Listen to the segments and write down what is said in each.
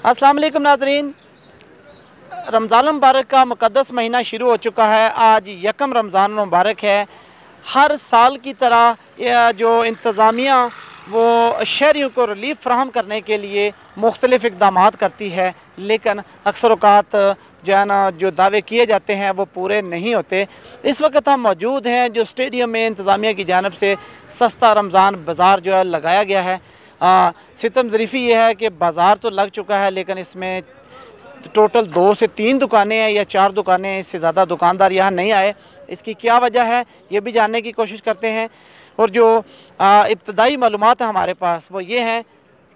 अस्सलाम वालेकुम नाज़रीन। रमज़ान मुबारक का मुक़द्दस महीना शुरू हो चुका है। आज यकम रमज़ान मुबारक है। हर साल की तरह यह जो इंतज़ामिया वो शहरियों को रिलीफ़ फ़राहम करने के लिए मुख्तलिफ़ इक़दामात करती है, लेकिन अक्सर औक़ात जो है ना जो दावे किए जाते हैं वो पूरे नहीं होते। इस वक्त हम मौजूद हैं जो स्टेडियम में इंतज़ामिया की जानिब से सस्ता रमज़ान बाज़ार जो है लगाया गया है। सितम ज़रीफ़ी ये है कि बाज़ार तो लग चुका है, लेकिन इसमें टोटल 2 से 3 दुकानें हैं या 4 दुकानें हैं, इससे ज़्यादा दुकानदार यहाँ नहीं आए। इसकी क्या वजह है ये भी जानने की कोशिश करते हैं। और जो इब्तदाई मालूमात है हमारे पास वो ये हैं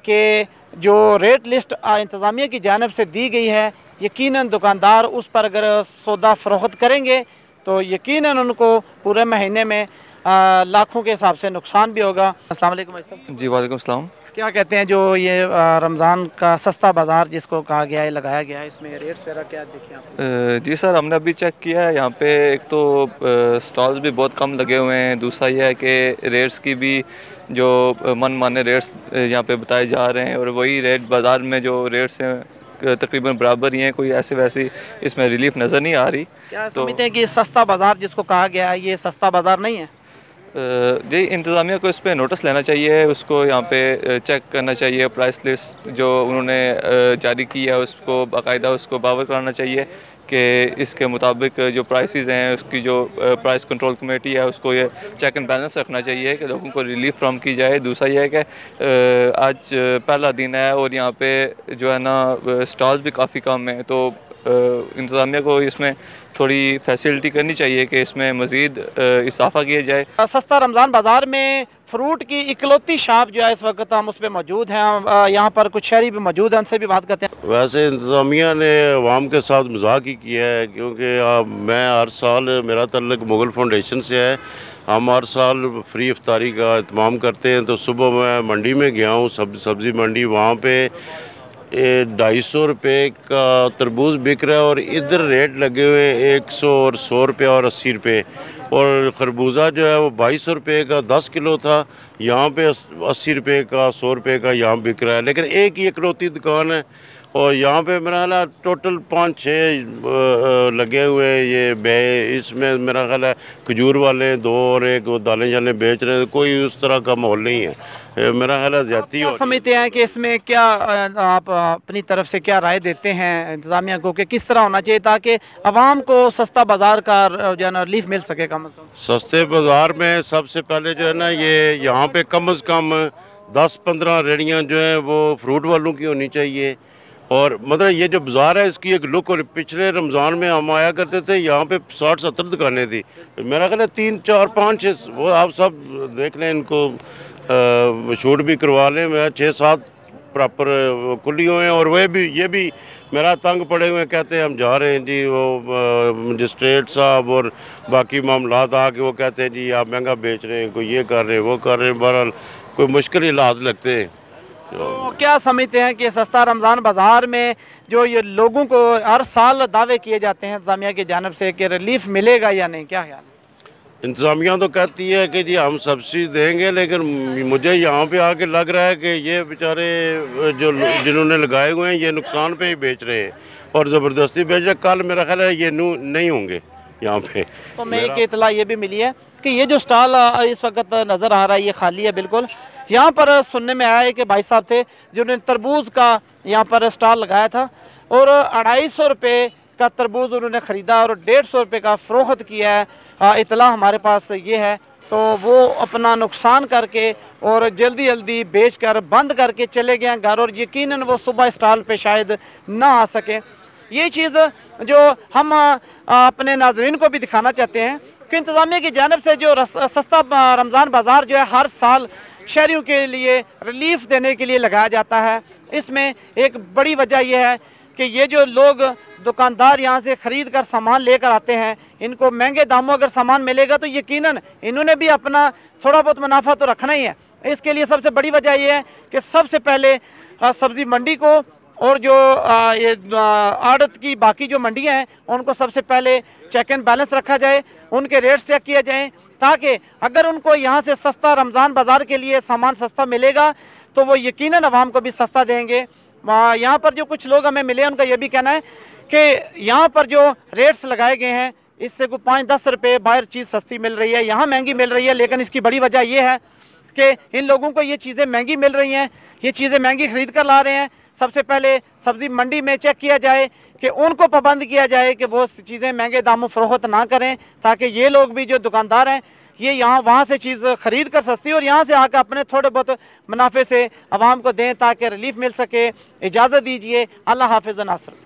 कि जो रेट लिस्ट इंतज़ामिया की जानिब से दी गई है, यकीनन दुकानदार उस पर अगर सौदा फ़रोख्त करेंगे तो यकीनन उनको पूरे महीने में लाखों के हिसाब से नुकसान भी होगा। अस्सलाम वालेकुम भाई साहब। जी वालेकुम सलाम। क्या कहते हैं जो ये रमज़ान का सस्ता बाज़ार जिसको कहा गया है, लगाया गया है, इसमें रेट्स वगैरह क्या देखे आप? जी सर, हमने अभी चेक किया है। यहाँ पे एक तो स्टॉल्स भी बहुत कम लगे हुए हैं। दूसरा ये है कि रेट्स की भी जो मनमाने रेट्स यहाँ पे बताए जा रहे हैं, और वही रेट बाज़ार में जो रेट्स हैं तकरीबन बराबर ही हैं। कोई ऐसे वैसी इसमें रिलीफ नज़र नहीं आ रही। क्या समझते हैं कि सस्ता बाज़ार जिसको कहा गया है ये सस्ता बाज़ार नहीं है? जी, इंतज़ामिया को इस पे नोटिस लेना चाहिए, उसको यहाँ पे चेक करना चाहिए। प्राइस लिस्ट जो उन्होंने जारी की है उसको बाकायदा उसको बावर कराना चाहिए कि इसके मुताबिक जो प्राइसेस हैं उसकी जो प्राइस कंट्रोल कमेटी है उसको ये चेक एंड बैलेंस रखना चाहिए कि लोगों को रिलीफ फ्राहम की जाए। दूसरा ये है कि आज पहला दिन है और यहाँ पे जो है ना स्टॉल्स भी काफ़ी कम हैं, तो इंतज़ामिया को इसमें थोड़ी फैसिलिटी करनी चाहिए कि इसमें मज़ीद इजाफ़ा किया जाए। सस्ता रमज़ान बाज़ार में फ्रूट की इकलौती शॉप जो है इस वक्त हम उस पर मौजूद हैं। यहाँ पर कुछ शहरी भी मौजूद हैं, उनसे भी बात करते हैं। वैसे इंतज़ामिया ने अवाम के साथ मजाक ही किया है, क्योंकि मैं हर साल मेरा ताल्लुक मुग़ल फाउंडेशन से है। हम हर साल फ्री इफ्तारी का एहतमाम करते हैं। तो सुबह मैं मंडी में गया हूँ, सब्ज़ी मंडी, वहाँ पे 250 रुपये का तरबूज बिक रहा है और इधर रेट लगे हुए हैं 100 और 100 रुपये और 80 रुपये। और खरबूजा जो है वो 2200 रुपये का 10 किलो था, यहाँ पे 80 रुपये का 100 रुपये का यहाँ बिक रहा है। लेकिन एक ही इकलौती दुकान है और यहाँ पे मेरा ख्याल है टोटल 5-6 लगे हुए ये बे। इसमें मेरा ख्याल है खजूर वाले 2 और एक वो दालें शालें बेच रहे हैं। कोई उस तरह का माहौल नहीं है। मेरा ख्याल है ज़्यादती हो। समझते हैं कि इसमें क्या आप अपनी तरफ से क्या राय देते हैं इंतज़ामिया को कि किस तरह होना चाहिए ताकि आवाम को सस्ता बाज़ार का जो है ना रिलीफ मिल सके? कम से कम सस्ते बाज़ार में सबसे पहले जो है ना ये यहाँ पे कम से कम 10-15 रेड़ियाँ जो हैं वो फ्रूट वालों की होनी चाहिए। और मतलब ये जो बाज़ार है इसकी एक लुक, और पिछले रमज़ान में हम आया करते थे, यहाँ पे 60-70 दुकानें थी। मेरा ख्याल है 3-4-5-6 वो आप सब देख लें, इनको शूट भी करवा लें। मैं 6-7 प्रॉपर खुली हुए हैं और वह भी ये भी मेरा तंग पड़े हुए हैं, कहते हैं हम जा रहे हैं जी। वो मजिस्ट्रेट साहब और बाकी मामलात आके वो कहते हैं जी आप महंगा बेच रहे हैं, कोई ये कर रहे हैं वो कर रहे हैं। बहरहाल कोई मुश्किल हालात लगते हैं। तो क्या समझते हैं कि सस्ता रमज़ान बाज़ार में जो ये लोगों को हर साल दावे किए जाते हैं इंतज़ामिया की जानिब से कि रिलीफ मिलेगा या नहीं, क्या ख्याल है? इंतज़ामिया तो कहती है कि जी हम सब्सिडी देंगे, लेकिन मुझे यहाँ पे आके लग रहा है कि ये बेचारे जो जिन्होंने लगाए हुए हैं ये नुकसान पे ही बेच रहे हैं और ज़बरदस्ती बेच रहे। कल मेरा ख्याल है ये नहीं होंगे यहाँ पे। तो मैं एक इतला ये भी मिली है कि ये जो स्टॉल इस वक्त नज़र आ रहा है ये खाली है बिल्कुल। यहाँ पर सुनने में आया है कि भाई साहब थे जिन्होंने तरबूज का यहाँ पर स्टॉल लगाया था और 250 रुपये का तरबूज उन्होंने ख़रीदा और 150 रुपये का फ़रोख्त किया है। इतला हमारे पास ये है। तो वो अपना नुकसान करके और जल्दी जल्दी बेच कर बंद करके चले गए घर, और यकीनन वो सुबह स्टॉल पे शायद ना आ सके। ये चीज़ जो हम अपने नाज़रीन को भी दिखाना चाहते हैं कि इंतज़ामिया की जानिब से जो सस्ता रमज़ान बाज़ार जो है हर साल शहरियों के लिए रिलीफ देने के लिए लगाया जाता है। इसमें एक बड़ी वजह यह है कि ये जो लोग दुकानदार यहाँ से ख़रीद कर सामान लेकर आते हैं, इनको महंगे दामों अगर सामान मिलेगा तो यकीनन इन्होंने भी अपना थोड़ा बहुत मुनाफा तो रखना ही है। इसके लिए सबसे बड़ी वजह यह है कि सबसे पहले सब्ज़ी मंडी को और जो ये आड़त की बाकी जो मंडियाँ हैं उनको सबसे पहले चेक एंड बैलेंस रखा जाए, उनके रेट्स चेक किए जाएँ, ताकि अगर उनको यहाँ से सस्ता रमज़ान बाज़ार के लिए सामान सस्ता मिलेगा तो वो यकीनन आवाम को भी सस्ता देंगे। यहाँ पर जो कुछ लोग हमें मिले उनका ये भी कहना है कि यहाँ पर जो रेट्स लगाए गए हैं इससे कोई 5-10 रुपये बाहर चीज़ सस्ती मिल रही है, यहाँ महंगी मिल रही है। लेकिन इसकी बड़ी वजह यह है कि इन लोगों को ये चीज़ें महंगी मिल रही हैं, ये चीज़ें महंगी ख़रीद कर ला रहे हैं। सबसे पहले सब्ज़ी मंडी में चेक किया जाए कि उनको पाबंद किया जाए कि वो चीज़ें महंगे दामों फ़रोख्त ना करें, ताकि ये लोग भी जो दुकानदार हैं ये यहाँ वहाँ से चीज़ ख़रीद कर सस्ती और यहाँ से आकर अपने थोड़े बहुत मुनाफे से आवाम को दें ताकि रिलीफ मिल सके। इजाज़त दीजिए। अल्लाह हाफ़िज़ नासर।